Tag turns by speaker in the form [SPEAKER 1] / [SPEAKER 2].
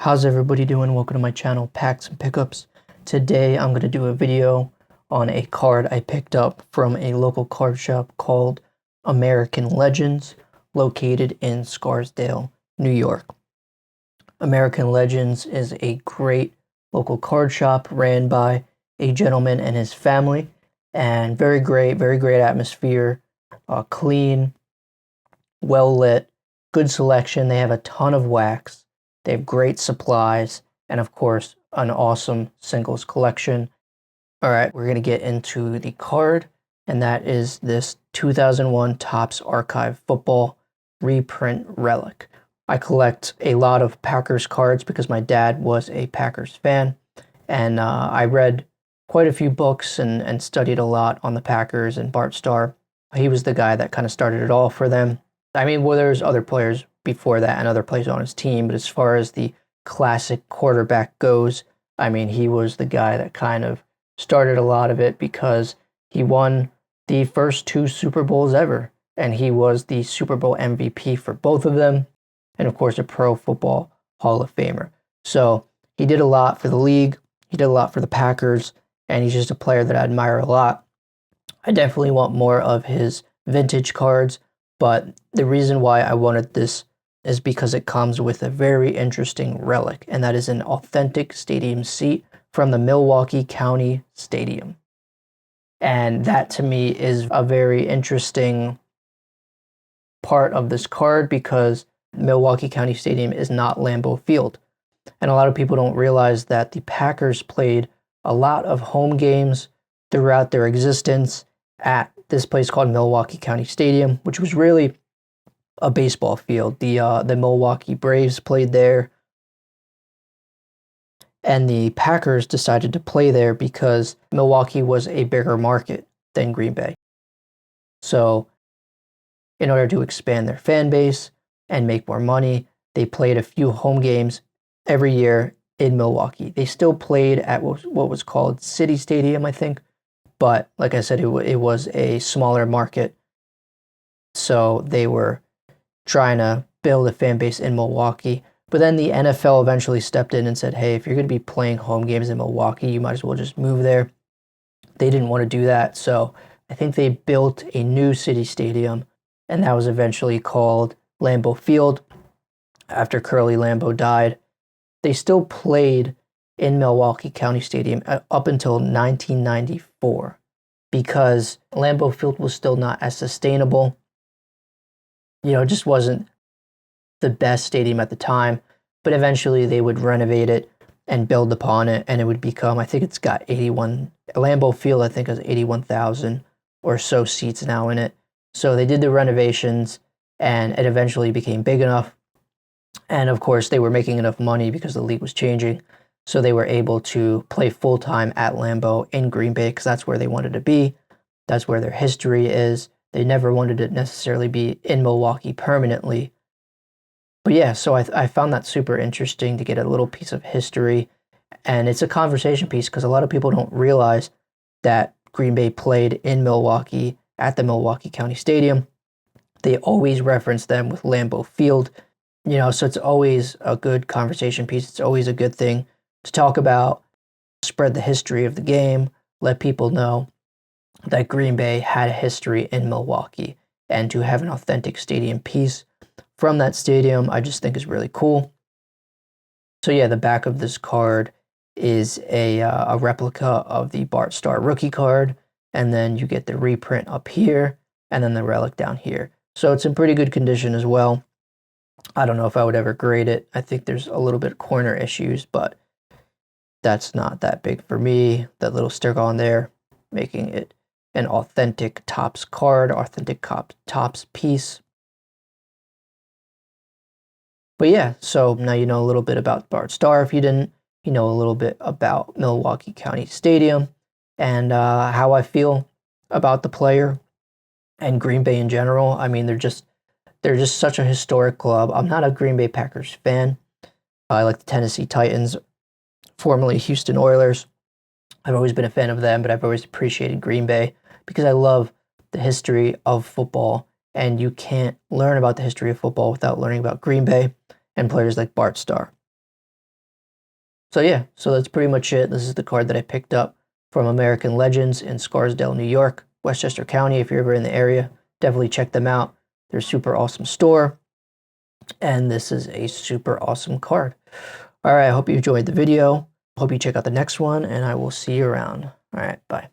[SPEAKER 1] How's everybody doing? Welcome to my channel, Packs and Pickups. Today I'm going to do a video on a card I picked up from a local card shop called American Legends, located in Scarsdale, New York. American Legends is a great local card shop ran by a gentleman and his family, and very great atmosphere, clean, well lit, good selection. They have a ton of wax. They have great supplies, and of course, an awesome singles collection. All right, we're going to get into the card, and that is this 2001 Topps Archive Football reprint relic. I collect a lot of Packers cards because my dad was a Packers fan, and I read quite a few books and studied a lot on the Packers and Bart Starr. He was the guy that kind of started it all for them. I mean, well, there's other players before that and other players on his team, but as far as the classic quarterback goes, I mean, he was the guy that kind of started a lot of it because he won the first two Super Bowls ever, and he was the Super Bowl MVP for both of them, and of course, a Pro Football Hall of Famer. So he did a lot for the league, he did a lot for the Packers, and he's just a player that I admire a lot. I definitely want more of his vintage cards, but the reason why I wanted this is because it comes with a very interesting relic, and that is an authentic stadium seat from the Milwaukee County Stadium. And that to me is a very interesting part of this card because Milwaukee County Stadium is not Lambeau Field. And a lot of people don't realize that the Packers played a lot of home games throughout their existence at this place called Milwaukee County Stadium, which was really a baseball field. The Milwaukee Braves played there, and the Packers decided to play there because Milwaukee was a bigger market than Green Bay. So in order to expand their fan base and make more money, they played a few home games every year in Milwaukee. They still played at what was called City Stadium, I think, but like I said, it was a smaller market, so they were trying to build a fan base in Milwaukee. But then the NFL eventually stepped in and said, hey, if you're going to be playing home games in Milwaukee, you might as well just move there. They didn't want to do that, so I think they built a new city stadium, and that was eventually called Lambeau Field after Curly Lambeau died. They still played in Milwaukee County Stadium up until 1994 because Lambeau Field was still not as sustainable. It just wasn't the best stadium at the time, but eventually they would renovate it and build upon it, and it would become, I think it's got Lambeau Field, I think, has 81,000 or so seats now in it. So they did the renovations, and it eventually became big enough. And of course, they were making enough money because the league was changing, so they were able to play full-time at Lambeau in Green Bay because that's where they wanted to be. That's where their history is. They never wanted to necessarily be in Milwaukee permanently. But yeah, so I found that super interesting to get a little piece of history. And it's a conversation piece because a lot of people don't realize that Green Bay played in Milwaukee at the Milwaukee County Stadium. They always reference them with Lambeau Field. So it's always a good conversation piece. It's always a good thing to talk about, spread the history of the game, let people know that Green Bay had a history in Milwaukee, and to have an authentic stadium piece from that stadium, I just think is really cool. So yeah, the back of this card is a replica of the Bart Starr rookie card, and then you get the reprint up here, and then the relic down here. So it's in pretty good condition as well. I don't know if I would ever grade it. I think there's a little bit of corner issues, but that's not that big for me. That little sticker on there, making it an authentic Topps card, authentic Topps piece. But yeah, so now you know a little bit about Bart Starr if you didn't. You know a little bit about Milwaukee County Stadium and how I feel about the player and Green Bay in general. I mean, they're just such a historic club. I'm not a Green Bay Packers fan. I like the Tennessee Titans, formerly Houston Oilers. I've always been a fan of them, but I've always appreciated Green Bay because I love the history of football, and you can't learn about the history of football without learning about Green Bay and players like Bart Starr. So yeah, so that's pretty much it. This is the card that I picked up from American Legends in Scarsdale, New York, Westchester County. If you're ever in the area, definitely check them out. They're a super awesome store, and this is a super awesome card. All right, I hope you enjoyed the video. Hope you check out the next one, and I will see you around. All right, bye.